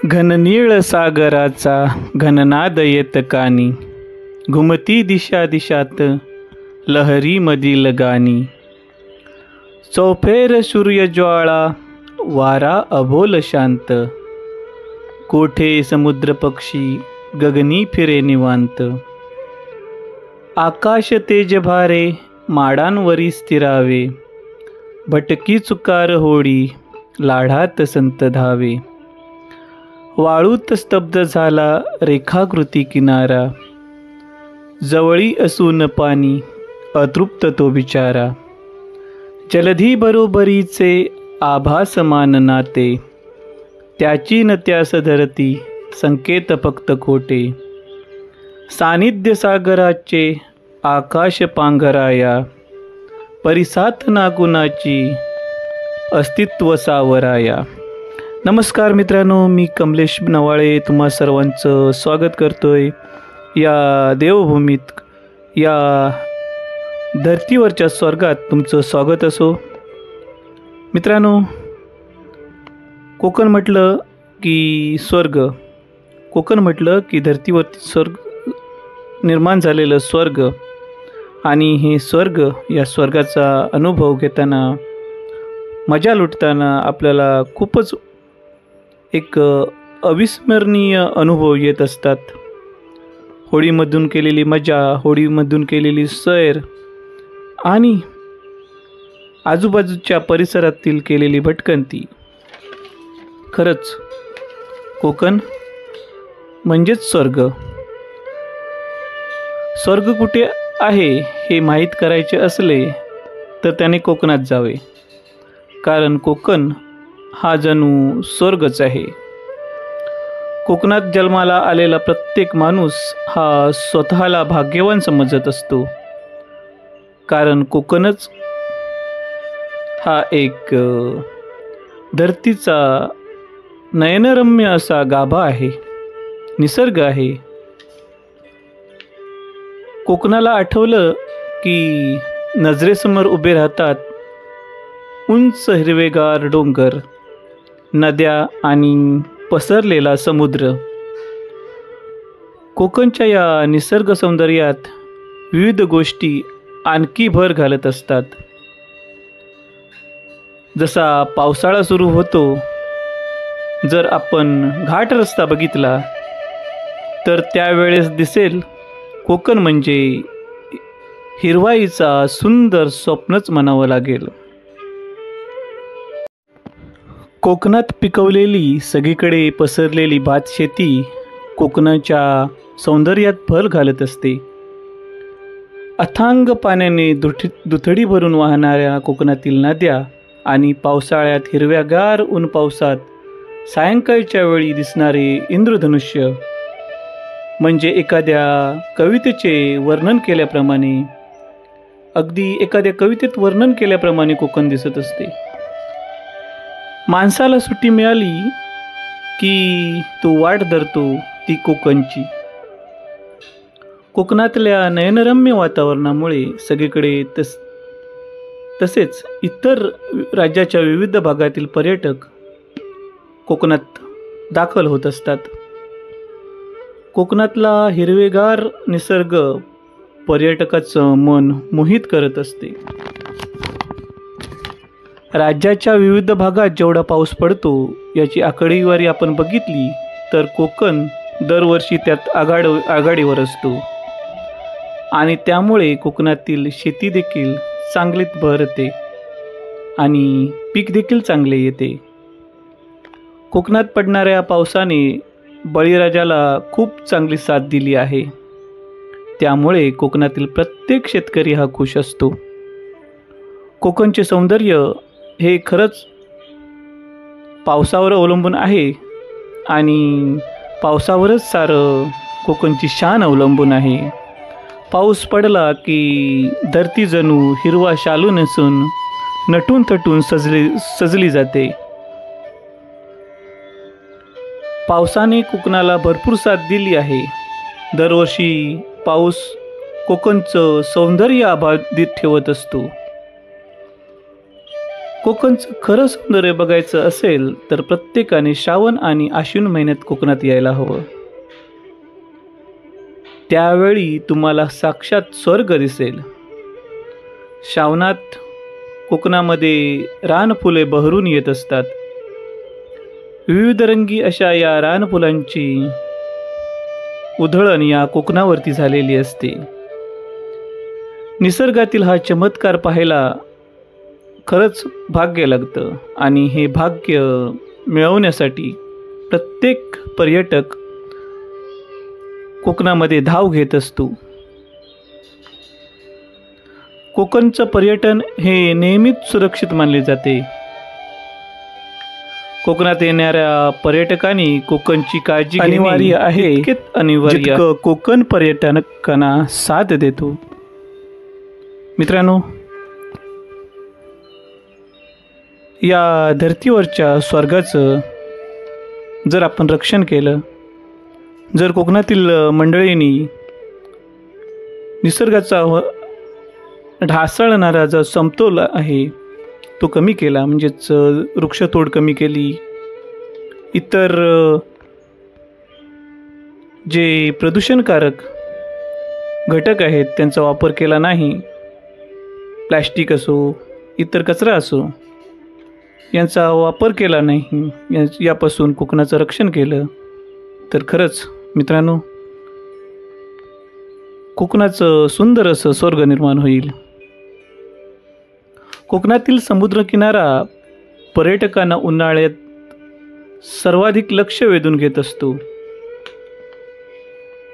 घननीळ सागराचा घननाद येत कानी, घुमती दिशा दिशात लहरी मधील गाणी. चौफेर सूर्यज्वाळा वारा अबोल शांत, कोठे समुद्र पक्षी गगनी फिरे निवांत. आकाश तेज भारे माडांवरी स्थिरावे, भटकी चुकार होडी लाढात संत धावे. वाळूत स्तब्ध झाला रेखाकृती किनारा, जवळी असून पाणी अतृप्त तो बिचारा. जलधी बरोबरीचे आभास मान नाते, त्याची न त्यास धरती संकेत फक्त खोटे. सानिध्य सागराचे आकाश पांघराया, परिसात नागुणाची अस्तित्व सावराया. नमस्कार मित्रांनो, मी कमलेश नवाळे तुम्हा सर्वांचं स्वागत करतोय या देवभूमीत, या धर्तीवरच्या स्वर्गात तुमचं स्वागत असो. मित्रांनो, कोकण म्हटलं की स्वर्ग, कोकण म्हटलं की धर्तीवरती स्वर्ग निर्माण झालेलं स्वर्ग. आणि हे स्वर्ग, या स्वर्गाचा अनुभव घेताना, मजा लुटताना आपल्याला खूपच एक अविस्मरणीय अनुभव येत असतात. होळीमधून केलेली मजा, होळीमधून केलेली सैर आणि आजूबाजूच्या परिसरातील केलेली भटकंती. खरंच कोकण म्हणजेच स्वर्ग. स्वर्ग कुठे आहे हे माहीत करायचे असले तर त्याने कोकणात जावे, कारण कोकण हा जणू स्वर्गच आहे. कोकणात जन्माला आलेला प्रत्येक माणूस हा स्वतःला भाग्यवान समजत असतो, कारण कोकणच हा एक धरतीचा नयनरम्य असा गाभा आहे, निसर्ग आहे. कोकणाला आठवलं की नजरेसमोर उभे राहतात उंच हिरवेगार डोंगर, नद्या आणि पसरलेला समुद्र. कोकणच्या या निसर्ग सौंदर्यात विविध गोष्टी आणखी भर घालत असतात. जसा पावसाळा सुरू होतो, जर आपण घाट रस्ता बघितला तर त्यावेळेस दिसेल कोकण म्हणजे हिरवाईचा सुंदर स्वप्नच म्हणावं लागेल. कोकणात पिकवलेली सगळीकडे पसरलेली भातशेती कोकणाच्या सौंदर्यात भर घालत असते. अथांग पाण्याने दुथडी भरून वाहणाऱ्या कोकणातील नद्या आणि पावसाळ्यात हिरव्यागार ऊन पावसात सायंकाळच्या वेळी दिसणारे इंद्रधनुष्य म्हणजे एखाद्या कवितेचे वर्णन केल्याप्रमाणे, अगदी एखाद्या कवितेत वर्णन केल्याप्रमाणे कोकण दिसत असते. माणसाला सुट्टी मिळाली की तो वाट धरतो ती कोकणची. कोकणातल्या नयनरम्य वातावरणामुळे सगळीकडे तसेच इतर राज्याच्या विविध भागातील पर्यटक कोकणात दाखल होत असतात. कोकणातला हिरवेगार निसर्ग पर्यटकाचं मन मोहित करत असते. राज्याच्या विविध भागात जेवढा पाऊस पडतो याची आकडेवारी आपण बघितली तर कोकण दरवर्षी त्यात आघाडीवर असतो आणि त्यामुळे कोकणातील शेती देखील चांगलीच बहरते आणि पीक देखील चांगले येते. कोकणात पडणाऱ्या पावसाने बळीराजाला खूप चांगली साथ दिली आहे, त्यामुळे कोकणातील प्रत्येक शेतकरी हा खुश असतो. कोकणचे सौंदर्य हे खरंच पावसावर अवलंबून आहे आणि पावसावरच सारं कोकणची शान अवलंबून आहे. पाऊस पडला की धरती जणू हिरवा शालू नेसून नटून थटून सजली जाते. पावसाने कोकणाला भरपूर साथ दिली आहे. दरवर्षी पाऊस कोकणचं सौंदर्य अबाधित ठेवत असतो. कोकणचं खरं सौंदर्य बघायचं असेल तर प्रत्येकाने श्रावण आणि आश्विन महिन्यात कोकणात यायला हवं. त्यावेळी तुम्हाला साक्षात स्वर्ग दिसेल. श्रावणात कोकणामध्ये रानफुले बहरून येत असतात. विविधरंगी अशा या रानफुलांची उधळण या कोकणावरती झालेली असते. निसर्गातील हा चमत्कार पाहायला खरंच भाग्य लागतं आणि हे भाग्य मिळवण्यासाठी प्रत्येक पर्यटक कोकणामध्ये धाव घेत असतो. कोकणचं पर्यटन हे नेहमीच सुरक्षित मानले जाते. कोकणात येणाऱ्या पर्यटकांनी कोकणची काळजी अनिवार्य आहे, अनिवार्य कोकण पर्यटकांना साथ देतो. मित्रांनो, या धर्तीवरच्या स्वर्गाचं जर आपण रक्षण केलं, जर कोकणातील मंडळींनी निसर्गाचा ढासळणारा जो समतोल आहे तो कमी केला, म्हणजेच वृक्षतोड कमी केली, इतर जे प्रदूषणकारक घटक आहेत त्यांचा वापर केला नाही, प्लॅस्टिक असो इतर कचरा असो यांचा वापर केला नाही, यापासून कोकणाचं रक्षण केलं तर खरंच मित्रांनो कोकणाचं सुंदर असं स्वर्ग निर्माण होईल. कोकणातील समुद्रकिनारा पर्यटकांना उन्हाळ्यात सर्वाधिक लक्ष वेधून घेत असतो.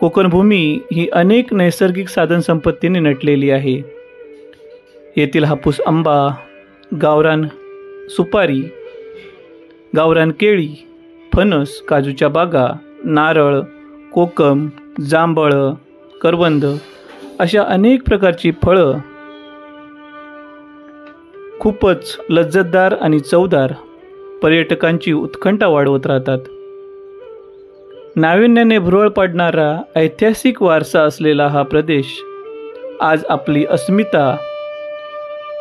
कोकणभूमी ही अनेक नैसर्गिक साधनसंपत्तीने नटलेली आहे. येथील हापूस आंबा, गावरान सुपारी, गावरान केळी, फणस, काजूच्या बागा, नारळ, कोकम, जांभळ, करवंद अशा अनेक प्रकारची फळं खूपच लज्जतदार आणि चवदार पर्यटकांची उत्कंठा वाढवत राहतात. नाविन्याने भुरळ पाडणारा ऐतिहासिक वारसा असलेला हा प्रदेश आज आपली अस्मिता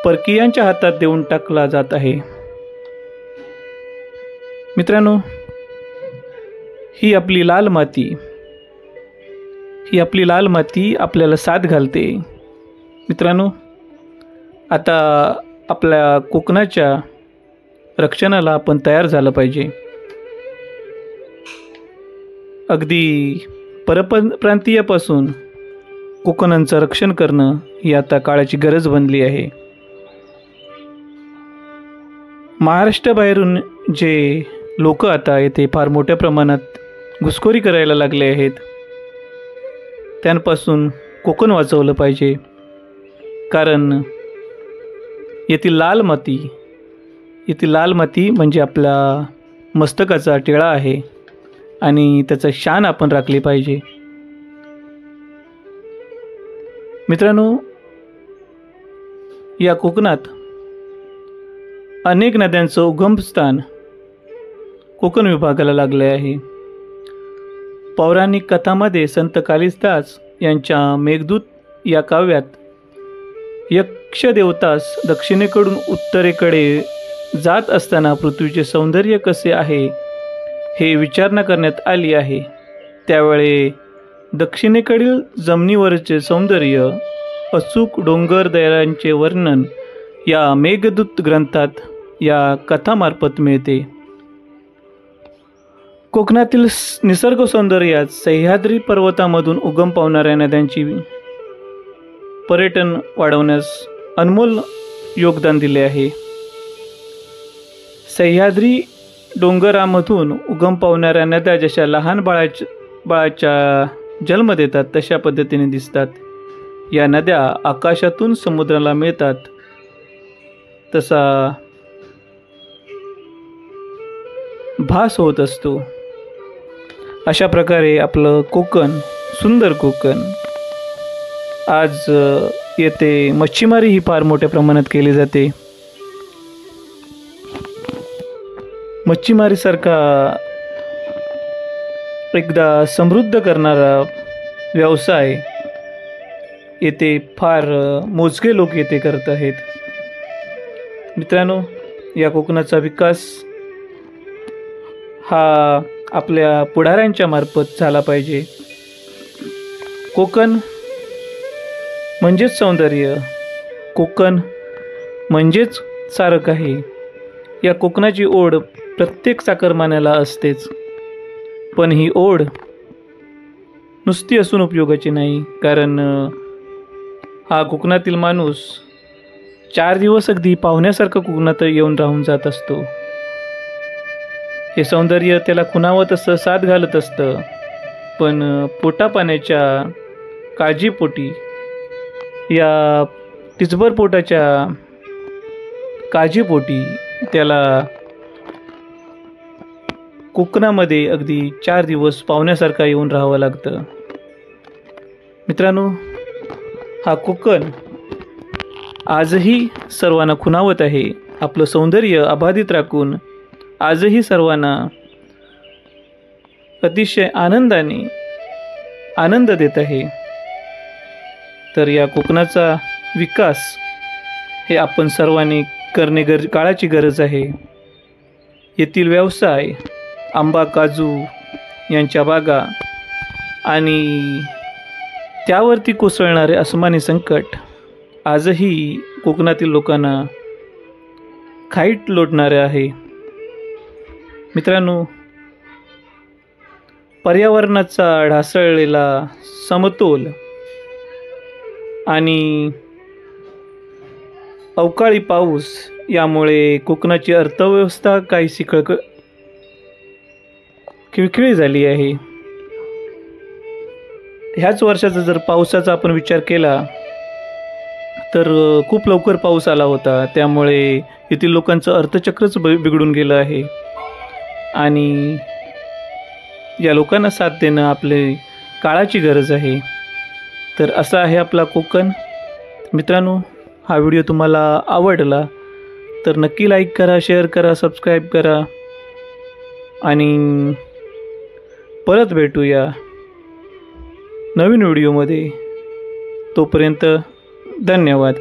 परकीयांच्या हातात देऊन टाकला जात आहे. मित्रांनो, ही आपली लाल माती आपल्याला साथ घालते. मित्रांनो, आता आपल्या कोकणाच्या रक्षणाला आपण तयार झालं पाहिजे. अगदी परप्रांतीयापासून कोकणांचं रक्षण करणं ही आता काळाची गरज बनली आहे. महाराष्ट्राबाहेरून जे लोक आता येथे फार मोठ्या प्रमाणात घुसखोरी करायला लागले आहेत, त्यांपासून कोकण वाचवलं पाहिजे. कारण येथील लाल माती म्हणजे आपला मस्तकाचा टिळा आहे आणि त्याचा शान आपण राखली पाहिजे. मित्रांनो, या कोकणात अनेक नद्यांचं उगमस्थान कोकण विभागाला लागले आहे. पौराणिक कथामध्ये संत कालिदास यांच्या मेघदूत या काव्यात यक्षदेवतास दक्षिणेकडून उत्तरेकडे जात असताना पृथ्वीचे सौंदर्य कसे आहे हे विचारणा करण्यात आली आहे. त्यावेळी दक्षिणेकडील जमिनीवरचे सौंदर्य, अचूक डोंगर दऱ्यांचे वर्णन या मेघदूत ग्रंथात या कथामार्फत मिळते. कोकणातील निसर्ग सौंदर्यात सह्याद्री पर्वतामधून उगम पावणाऱ्या नद्यांची पर्यटन वाढवण्यास अनमोल योगदान दिले आहे. सह्याद्री डोंगरामधून उगम पावणाऱ्या नद्या जशा लहान बाळाच्या जन्म देतात तशा पद्धतीने दिसतात. या नद्या आकाशातून समुद्राला मिळतात तसा भास होत असतो. अशा प्रकारे आपलं कोकण, सुंदर कोकण, आज येथे मच्छीमारी ही फार मोठ्या प्रमाणात केली जाते. मच्छीमारीसारखा एकदा समृद्ध करणारा व्यवसाय येथे फार मोजके लोक येथे करत आहेत. मित्रांनो, या कोकणाचा विकास हा आपल्या पुढाऱ्यांच्या मार्फत झाला पाहिजे. कोकण म्हणजेच सौंदर्य, कोकण म्हणजेच सारं काही. या कोकणाची ओढ प्रत्येक चाकरमान्याला असतेच. पण ही ओढ नुसती असून उपयोगाची नाही, कारण हा कोकणातील माणूस 4 दिवस अगदी पाहुण्यासारखं कोकणात येऊन राहून जात असतो. हे सौंदर्य त्याला खुणावत असतं, साथ घालत असतं. पण पोटापाण्याच्या काळजीपोटी, या टिचभर पोटाच्या काळजीपोटी त्याला कोकणामध्ये अगदी 4 दिवस पाहुण्यासारखा येऊन राहावं लागतं. मित्रांनो, हा कोकण आजही सर्वांना खुणावत आहे. आपलं सौंदर्य अबाधित राखून आजही सर्वांना अतिशय आनंदाने आनंद देत आहे. तर या कोकणाचा विकास हे आपण सर्वांनी करणे काळाची गरज आहे. येथील व्यवसाय, आंबा काजू यांच्या बागा आणि त्यावरती कोसळणारे अस्मानी संकट आजही कोकणातील लोकांना खाईट लोटणारे आहे. मित्रांनो, पर्यावरणाचा ढासळलेला समतोल आणि अवकाळी पाऊस यामुळे कोकणाची अर्थव्यवस्था काहीशी खिळखिळी झाली आहे. ह्याच वर्षाचा जर पावसाचा आपण विचार केला तर खूप लवकर पाऊस आला होता. त्यामुळे येथील लोकांचं अर्थचक्रच बिघडून गेलं आहे आणि या लोकांना साथ देणं आपले काळाची गरज आहे. तर असा आहे आपला कोकण. मित्रांनो, हा व्हिडिओ तुम्हाला आवडला तर नक्की लाईक करा, शेअर करा, सबस्क्राईब करा आणि परत भेटूया नवीन व्हिडिओमध्ये. तोपर्यंत धन्यवाद.